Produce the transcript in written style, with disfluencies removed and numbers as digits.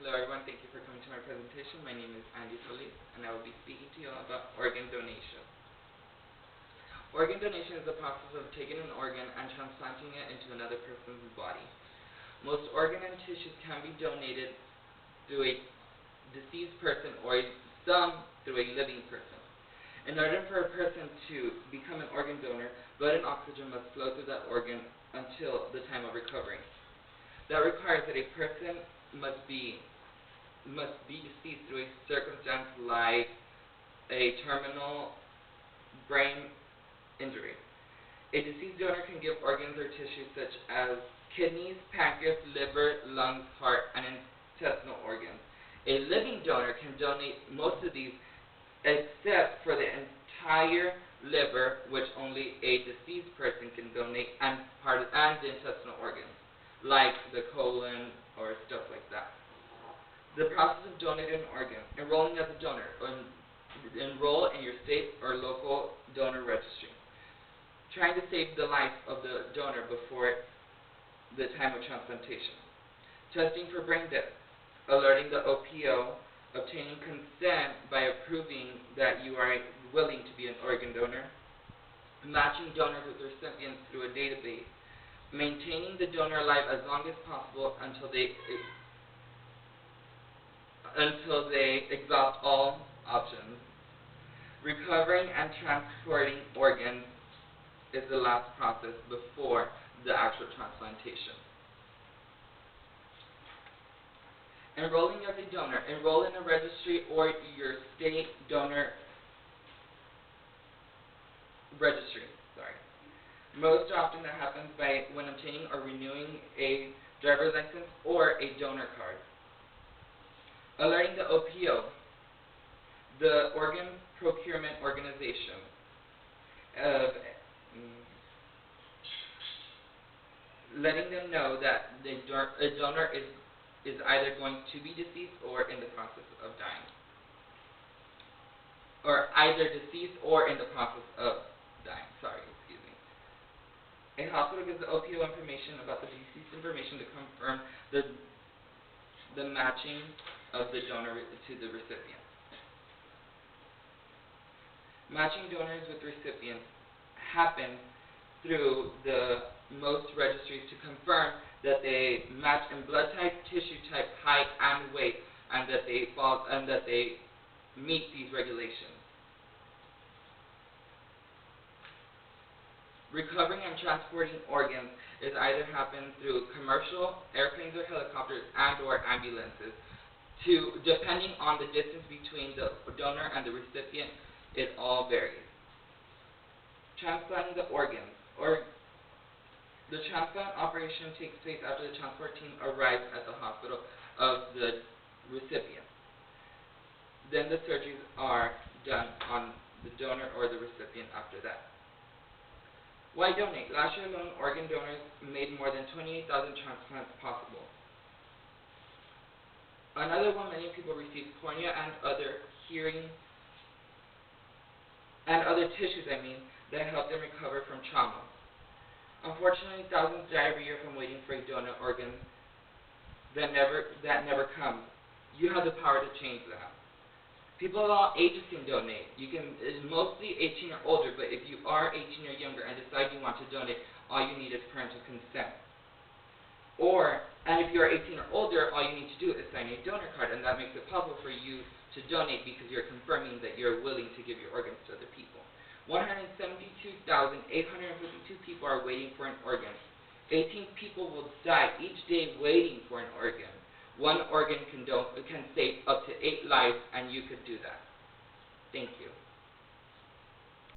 Hello everyone, thank you for coming to my presentation. My name is Solis, and I will be speaking to you about organ donation. Organ donation is the process of taking an organ and transplanting it into another person's body. Most organ and tissues can be donated through a deceased person or some through a living person. In order for a person to become an organ donor, blood and oxygen must flow through that organ until the time of recovery. That requires that a person must be deceased through a circumstance like a terminal brain injury. A deceased donor can give organs or tissues such as kidneys, pancreas, liver, lungs, heart, and intestinal organs. A living donor can donate most of these except for the entire liver, which only a deceased person can donate, and the intestinal organs, like the colon or stuff like that. The process of donating an organ. Enrolling as a donor. Enroll in your state or local donor registry. Trying to save the life of the donor before the time of transplantation. Testing for brain death. Alerting the OPO. Obtaining consent by approving that you are willing to be an organ donor. Matching donors with recipients through a database. Maintaining the donor alive as long as possible until they exhaust all options. Recovering and transporting organs is the last process before the actual transplantation. Enrolling as a donor. Enroll in a registry or your state donor registry. Most often that happens when obtaining or renewing a driver's license or a donor card. Alerting the OPO, the Organ Procurement Organization, letting them know that a donor is either going to be deceased or in the process of dying. Or either deceased or in the process of dying. A hospital gives the OPO information about the deceased information to confirm the matching of the donor to the recipient. Matching donors with recipients happen through the most registries to confirm that they match in blood type, tissue type, height, and weight, and that they meet these regulations. Recovering and transporting organs is either happen through commercial airplanes or helicopters and/or ambulances. Depending on the distance between the donor and the recipient, it all varies. Transplanting the organs, the transplant operation takes place after the transport team arrives at the hospital of the recipient. Then the surgeries are done on the donor or the recipient after that. Why donate? Last year alone, organ donors made more than 28,000 transplants possible. Another 1 million people received cornea and other hearing and other tissues, that help them recover from trauma. Unfortunately, thousands die every year from waiting for a donor organ that never comes. You have the power to change that. People of all ages can donate. It's mostly 18 or older, but if you are 18 or younger and decide you want to donate, all you need is parental consent. And if you are 18 or older, all you need to do is sign a donor card, and that makes it possible for you to donate because you're confirming that you're willing to give your organs to other people. 172,852 people are waiting for an organ. 18 people will die each day waiting for an organ. One organ can save up to 8 lives, and you could do that. Thank you.